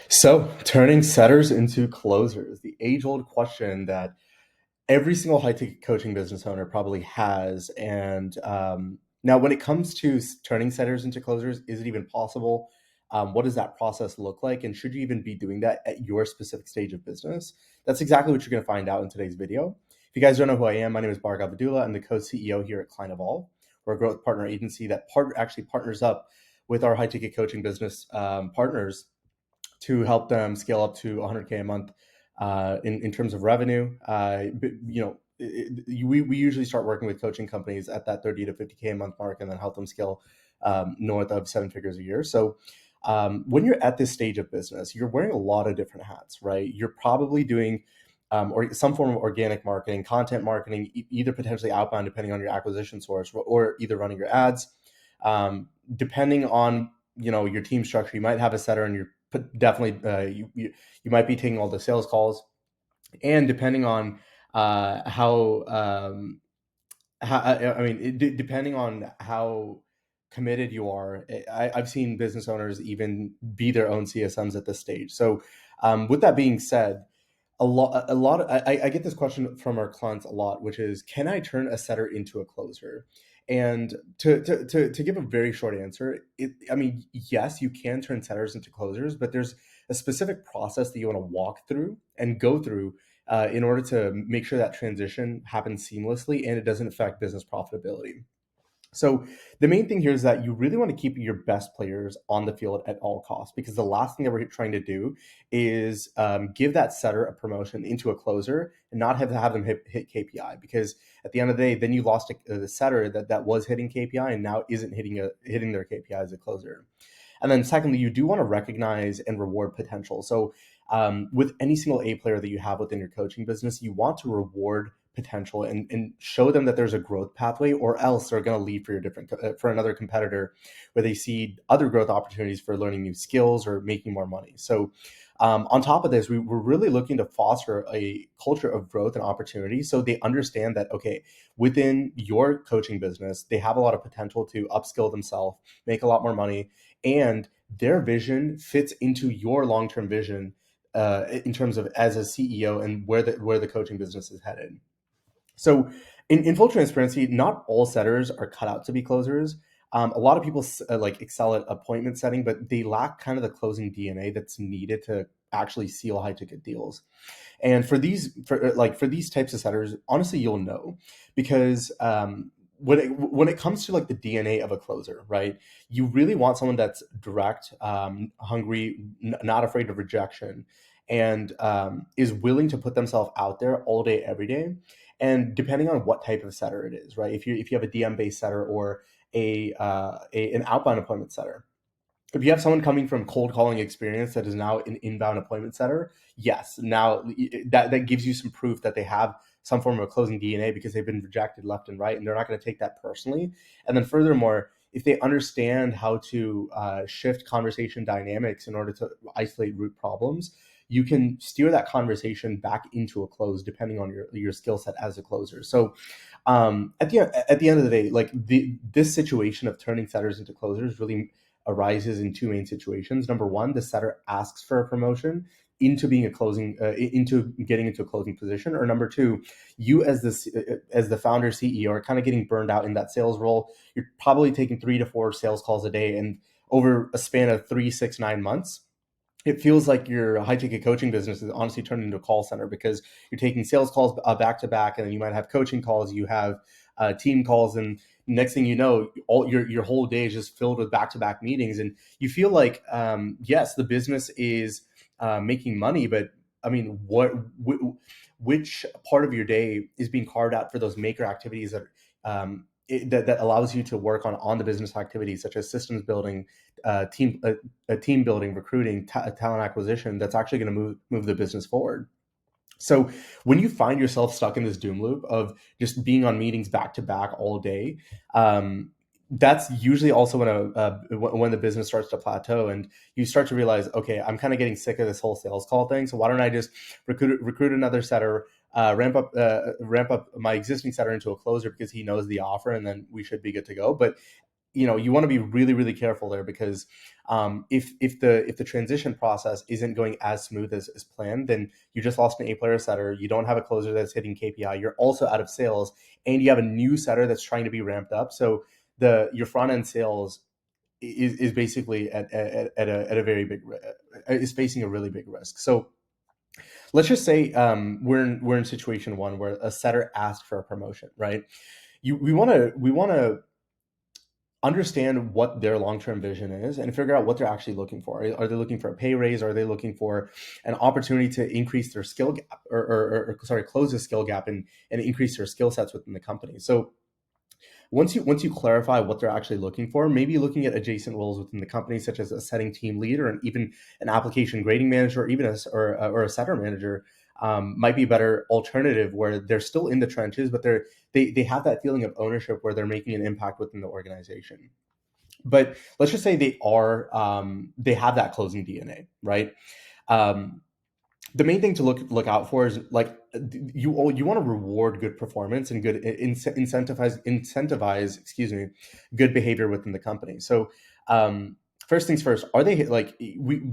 So, turning setters into closers, the age old question that every single high ticket coaching business owner probably has. And now, when it comes to turning setters into closers, is it even possible? What does that process look like? And should you even be doing that at your specific stage of business? That's exactly what you're going to find out in today's video. If you guys don't know who I am, my name is Bhargav Vidula. I'm the co CEO here at Klein Evolve. We're a growth partner agency that actually partners up with our high ticket coaching business partners to help them scale up to 100K a month in terms of revenue. We usually start working with coaching companies at that 30 to 50K a month mark and then help them scale north of seven figures a year. So when you're at this stage of business, you're wearing a lot of different hats, right? You're probably doing or some form of organic marketing, content marketing, either potentially outbound, depending on your acquisition source, or either running your ads. Depending on your team structure, you might have a setter, and you're definitely you might be taking all the sales calls, and depending on how depending on how committed you are, I've seen business owners even be their own CSMs at this stage. So, with that being said, I get this question from our clients a lot, which is, can I turn a setter into a closer? And to give a very short answer, yes, you can turn setters into closers, but there's a specific process that you want to walk through and go through in order to make sure that transition happens seamlessly and it doesn't affect business profitability. So the main thing here is that you really want to keep your best players on the field at all costs, because the last thing that we're trying to do is give that setter a promotion into a closer and not have them hit KPI. Because at the end of the day, then you lost the setter that was hitting KPI and now isn't hitting their KPI as a closer. And then secondly, you do want to recognize and reward potential. So with any single A player that you have within your coaching business, you want to reward potential and show them that there's a growth pathway, or else they're going to leave for another competitor where they see other growth opportunities for learning new skills or making more money. So on top of this, we're really looking to foster a culture of growth and opportunity, so they understand that, okay, within your coaching business, they have a lot of potential to upskill themselves, make a lot more money, and their vision fits into your long-term vision in terms of as a CEO and where the coaching business is headed. So, in full transparency, not all setters are cut out to be closers. A lot of people excel at appointment setting, but they lack kind of the closing DNA that's needed to actually seal high ticket deals. And for these types of setters, honestly, you'll know, because when it comes to like the DNA of a closer, right? You really want someone that's direct, hungry, not afraid of rejection, and is willing to put themselves out there all day, every day. And depending on what type of setter it is, right? If you have a DM based setter or an outbound appointment setter, if you have someone coming from cold calling experience that is now an inbound appointment setter, yes, now that gives you some proof that they have some form of closing DNA, because they've been rejected left and right, and they're not going to take that personally. And then furthermore, if they understand how to shift conversation dynamics in order to isolate root problems, you can steer that conversation back into a close depending on your skill set as a closer. So at the end of the day, like this situation of turning setters into closers really arises in two main situations. Number one, the setter asks for a promotion into being into getting into a closing position, or number two, you as the founder CEO are kind of getting burned out in that sales role. You're probably taking 3 to 4 sales calls a day, and over a span of 3, 6, 9 months, it feels like your high ticket coaching business is honestly turned into a call center, because you're taking sales calls back to back, and then you might have coaching calls, you have team calls, and next thing you know, all your whole day is just filled with back to back meetings, and you feel like yes, the business is making money, but I mean, which part of your day is being carved out for those maker activities that allows you to work on the business activities, such as systems building, team building, recruiting, talent acquisition, that's actually going to move the business forward. So when you find yourself stuck in this doom loop of just being on meetings back to back all day, that's usually also when the business starts to plateau, and you start to realize, okay, I'm kind of getting sick of this whole sales call thing. So why don't I just recruit another setter, ramp up my existing setter into a closer, because he knows the offer, and then we should be good to go. But you want to be really, really careful there, because if the transition process isn't going as smooth as planned, then you just lost an A-player setter. You don't have a closer that's hitting KPI. You're also out of sales, and you have a new setter that's trying to be ramped up. So your front end sales is basically at a very big is facing a really big risk. So let's just say we're in situation one where a setter asked for a promotion, right? We want to understand what their long-term vision is and figure out what they're actually looking for. Are they looking for a pay raise? Are they looking for an opportunity to increase their skill gap, or sorry, close the skill gap and increase their skill sets within the company? So once you clarify what they're actually looking for, maybe looking at adjacent roles within the company, such as a setting team leader and even an application grading manager, or even or a setter manager, might be a better alternative, where they're still in the trenches, but they have that feeling of ownership where they're making an impact within the organization. But let's just say they have that closing DNA, right? Um, the main thing to look out for is, like, you want to reward good performance and good incentivize, excuse me, good behavior within the company. So first things first, are they, like,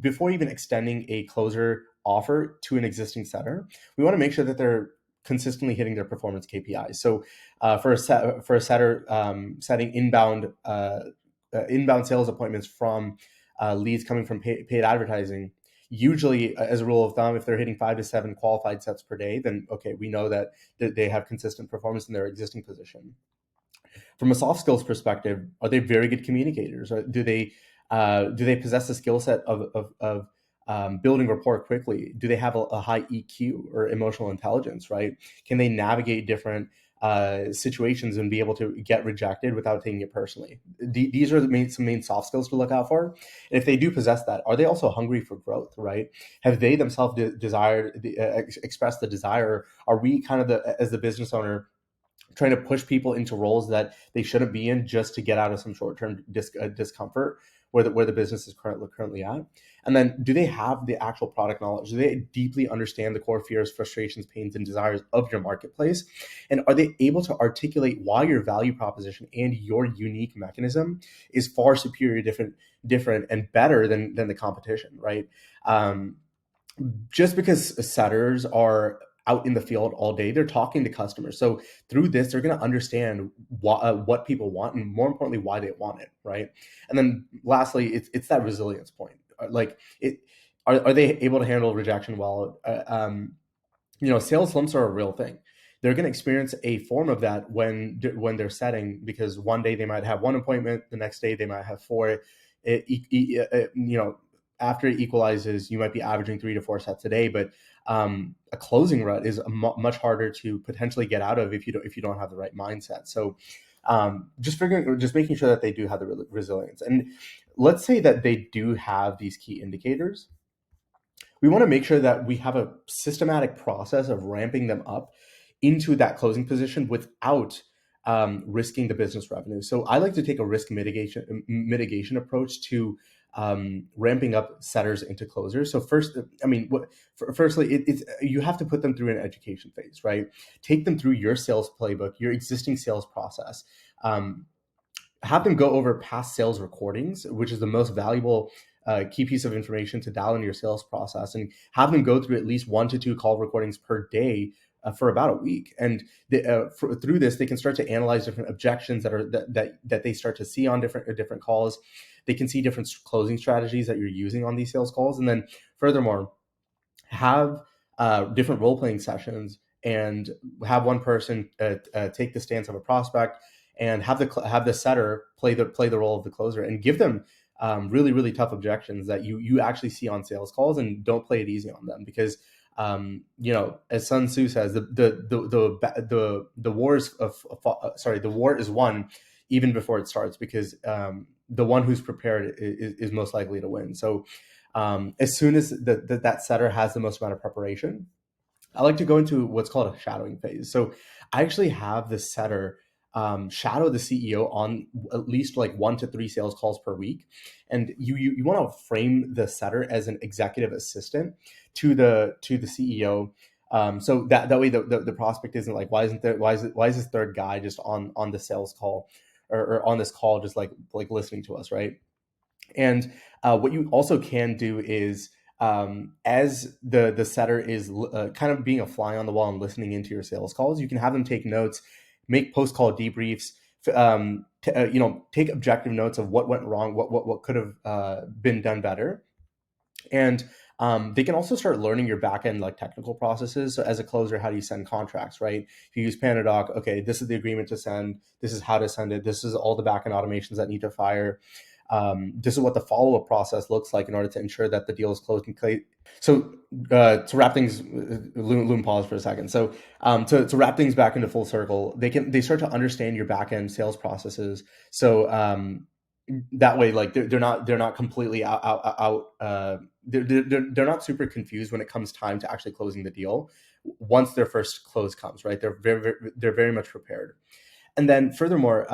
before even extending a closer offer to an existing setter, we want to make sure that they're consistently hitting their performance KPIs. So for a setter, setting inbound sales appointments from leads coming from paid advertising, usually, as a rule of thumb, if they're hitting 5 to 7 qualified sets per day, then okay, we know that they have consistent performance in their existing position. From a soft skills perspective, are they very good communicators? Or do they possess the skill set of building rapport quickly? Do they have a high EQ or emotional intelligence? Right? Can they navigate different situations and be able to get rejected without taking it personally? These are some main soft skills to look out for. And if they do possess that, are they also hungry for growth? Right? Have they themselves expressed the desire? Are we kind of, as the business owner, trying to push people into roles that they shouldn't be in just to get out of some short-term discomfort where the business is currently at? And then, do they have the actual product knowledge? Do they deeply understand the core fears, frustrations, pains, and desires of your marketplace? And are they able to articulate why your value proposition and your unique mechanism is far superior, different and better than the competition, right? Um, just because setters are out in the field all day, they're talking to customers. So through this, they're going to understand what people want, and more importantly, why they want it, right? And then lastly, it's that resilience point. Like, are they able to handle rejection well? Sales slumps are a real thing. They're going to experience a form of that when they're setting, because one day they might have one appointment, the next day they might have four. After it equalizes, you might be averaging 3 to 4 sets a day, but a closing rut is much harder to potentially get out of if you don't have the right mindset. So just making sure that they do have the resilience. And let's say that they do have these key indicators. We want to make sure that we have a systematic process of ramping them up into that closing position without risking the business revenue. So I like to take a risk mitigation approach to ramping up setters into closers. So firstly, it's you have to put them through an education phase, right? Take them through your sales playbook, your existing sales process. Have them go over past sales recordings, which is the most valuable key piece of information to dial into your sales process, and have them go through at least 1 to 2 call recordings per day for about a week. And through this, they can start to analyze different objections that they start to see on different calls. They can see different closing strategies that you're using on these sales calls, and then furthermore, have different role playing sessions, and have one person take the stance of a prospect, and have the setter play the role of the closer, and give them really, really tough objections that you actually see on sales calls, and don't play it easy on them, because as Sun Tzu says, the war is won even before it starts, because the one who's prepared is most likely to win. So as soon as that setter has the most amount of preparation, I like to go into what's called a shadowing phase. So I actually have the setter shadow the CEO on at least like 1 to 3 sales calls per week. And you want to frame the setter as an executive assistant to the CEO. So that way the prospect isn't like, why is this third guy just on the sales call or on this call, just like listening to us, right? And what you also can do is, as the setter is kind of being a fly on the wall and listening into your sales calls, you can have them take notes, make post call debriefs, take objective notes of what went wrong, what could have been done better, and they can also start learning your back end like technical processes. So as a closer, how do you send contracts, right? If you use Panadoc, okay, this is the agreement to send. This is how to send it. This is all the back end automations that need to fire. This is what the follow up process looks like in order to ensure that the deal is closed. So to wrap things, Loom pause for a second. So to wrap things back into full circle, they start to understand your back end sales processes. So that way, like they're not completely out they're not super confused when it comes time to actually closing the deal. Once their first close comes, right, they're very much prepared. And then furthermore,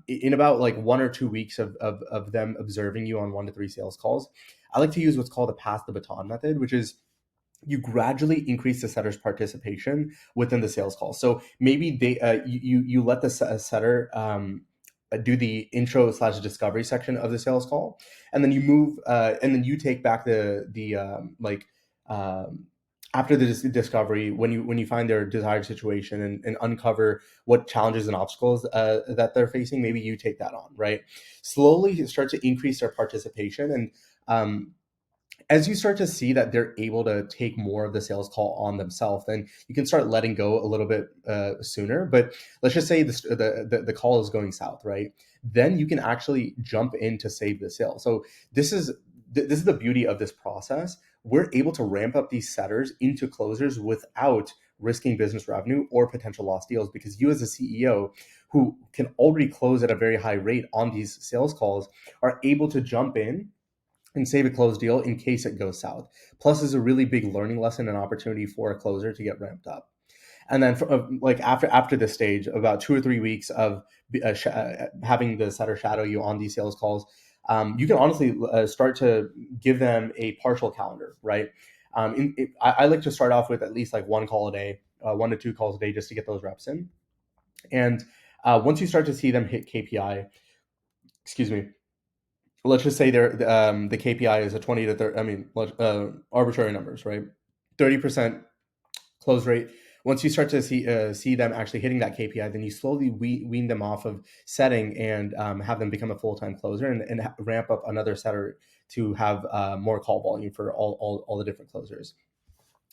in about like 1 or 2 weeks of them observing you on 1 to 3 sales calls, I like to use what's called the pass the baton method, which is you gradually increase the setter's participation within the sales call. So maybe you let the setter do the intro slash discovery section of the sales call, and then you move, and then you take back the after the discovery, when you find their desired situation, and uncover what challenges and obstacles that they're facing, maybe you take that on, right? Slowly start to increase their participation, and as you start to see that they're able to take more of the sales call on themselves, then you can start letting go a little bit sooner. But let's just say the call is going south, right? Then you can actually jump in to save the sale. So this is the beauty of this process. We're able to ramp up these setters into closers without risking business revenue or potential lost deals, because you as a CEO who can already close at a very high rate on these sales calls are able to jump in and save a closed deal in case it goes south. Plus, is a really big learning lesson and opportunity for a closer to get ramped up. And then, like after this stage, about 2 or 3 weeks of having the setter shadow you on these sales calls, you can honestly start to give them a partial calendar, right? I like to start off with at least like 1 call a day, 1 to 2 calls a day, just to get those reps in. And once you start to see them hit KPI, excuse me, let's just say the KPI is a 20 to 30, I mean, arbitrary numbers, right? 30% close rate. Once you start to see them actually hitting that KPI, then you slowly wean them off of setting, and have them become a full-time closer, and ramp up another setter to have more call volume for all the different closers.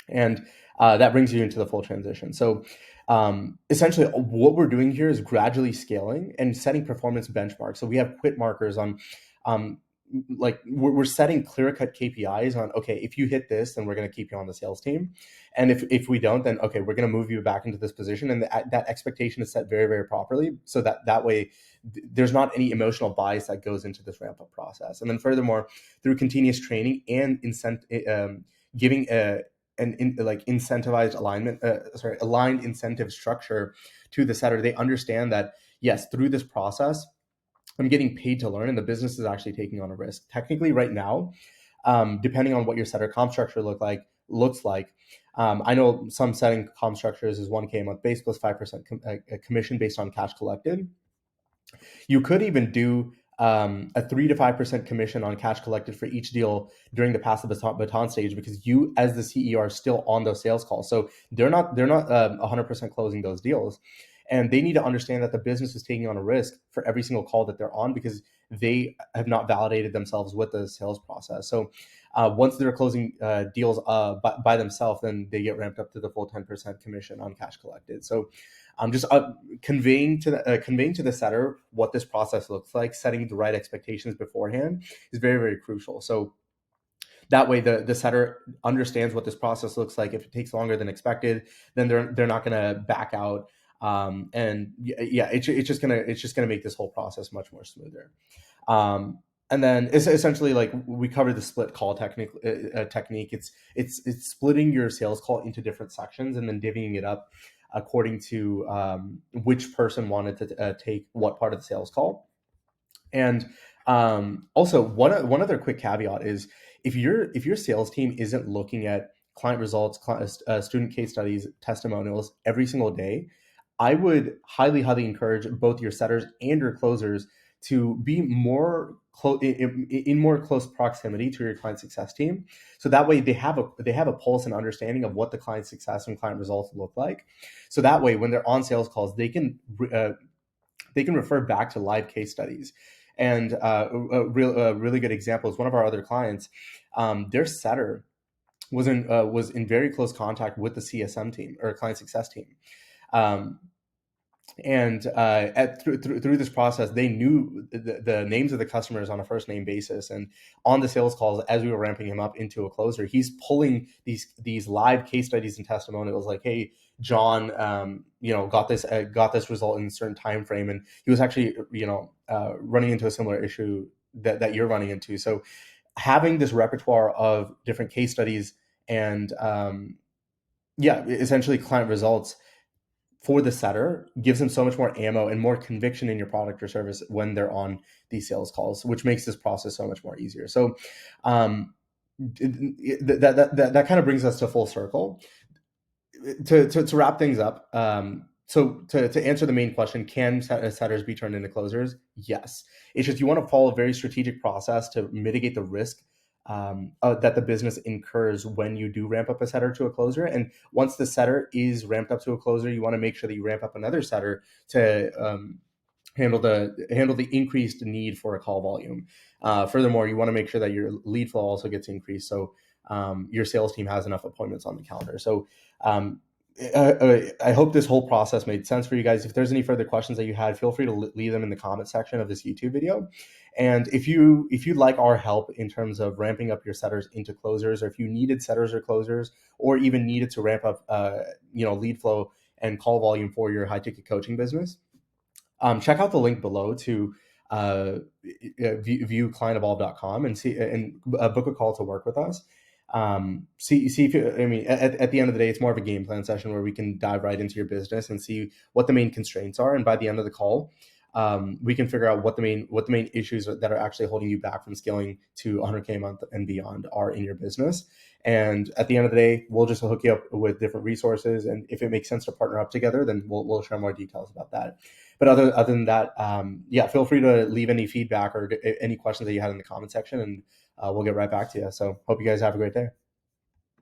And that brings you into the full transition. So essentially what we're doing here is gradually scaling and setting performance benchmarks. So we have quit markers on, like we're setting clear cut KPIs on, okay, if you hit this, then we're going to keep you on the sales team. And if we don't, then okay, we're going to move you back into this position. And that expectation is set very, very properly, so that way there's not any emotional bias that goes into this ramp up process. And then furthermore, through continuous training and giving like incentivized aligned incentive structure to the setter, they understand that yes, through this process, I'm getting paid to learn, and the business is actually taking on a risk. Technically, right now, depending on what your setter comp structure looks like, I know some setting comp structures is 1K a month base plus 5% commission based on cash collected. You could even do a 3 to 5% commission on cash collected for each deal during the pass the baton stage, because you as the CEO are still on those sales calls. So they're not 100% closing those deals. And they need to understand that the business is taking on a risk for every single call that they're on, because they have not validated themselves with the sales process. So once they're closing deals by themselves, then they get ramped up to the full 10% commission on cash collected. So I'm just conveying to the setter what this process looks like, setting the right expectations beforehand is very, very crucial. So that way the setter understands what this process looks like. If it takes longer than expected, then they're not going to back out. And yeah, it's just gonna make this whole process much more smoother. And then it's essentially like we covered the split call technique. It's splitting your sales call into different sections and then divvying it up according to which person wanted to take what part of the sales call. And also one other quick caveat is, if your sales team isn't looking at client results, student case studies, testimonials every single day, I would highly, highly encourage both your setters and your closers to be more in more close proximity to your client success team. So that way they have a pulse and understanding of what the client success and client results look like. So that way, when they're on sales calls, they can refer back to live case studies. And a really good example is one of our other clients. Their setter was in very close contact with the CSM team or client success team. Um, and through this process, they knew the names of the customers on a first name basis. And on the sales calls, as we were ramping him up into a closer, he's pulling these live case studies and testimonials, like, "Hey, John, got this result in a certain time frame, and he was actually running into a similar issue that you're running into." So having this repertoire of different case studies and essentially client results for the setter gives them so much more ammo and more conviction in your product or service when they're on these sales calls, which makes this process so much more easier. So um, that kind of brings us to full circle. To wrap things up, so to answer the main question, can setters be turned into closers? Yes. It's just you want to follow a very strategic process to mitigate the risk that the business incurs when you do ramp up a setter to a closer. And once the setter is ramped up to a closer, you want to make sure that you ramp up another setter to handle the increased need for a call volume. Furthermore, you want to make sure that your lead flow also gets increased, so your sales team has enough appointments on the calendar. So um, I hope this whole process made sense for you guys. If there's any further questions that you had, feel free to leave them in the comment section of this YouTube video. And if you'd like our help in terms of ramping up your setters into closers, or if you needed setters or closers, or even needed to ramp up lead flow and call volume for your high ticket coaching business, check out the link below to view clientevolve.com and book a call to work with us. See if at the end of the day, it's more of a game plan session where we can dive right into your business and see what the main constraints are. And by the end of the call, we can figure out what the main issues that are actually holding you back from scaling to 100K a month and beyond are in your business. And at the end of the day, we'll just hook you up with different resources. And if it makes sense to partner up together, then we'll share more details about that. But other than that, feel free to leave any feedback or any questions that you had in the comment section, and we'll get right back to you. So hope you guys have a great day.